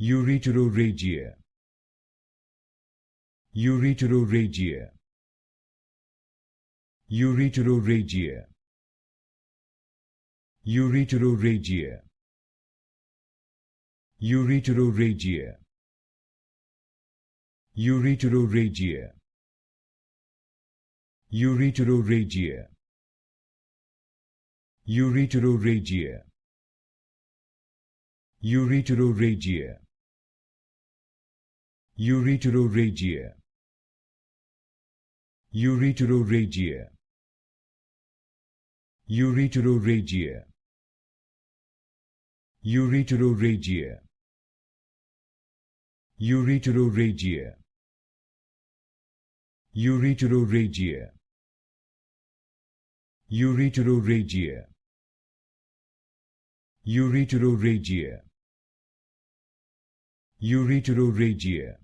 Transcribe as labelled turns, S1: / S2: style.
S1: Ureterorrhagia. Ureterorrhagia. Ureterorrhagia. Ureterorrhagia. Ureterorrhagia. Ureterorrhagia. Ureterorrhagia. Ureterorrhagia. Ureterorrhagia. Ureterorrhagia. Ureterorrhagia. Ureterorrhagia. Ureterorrhagia. Ureterorrhagia. Ureterorrhagia. Ureterorrhagia. Ureterorrhagia. Ureterorrhagia.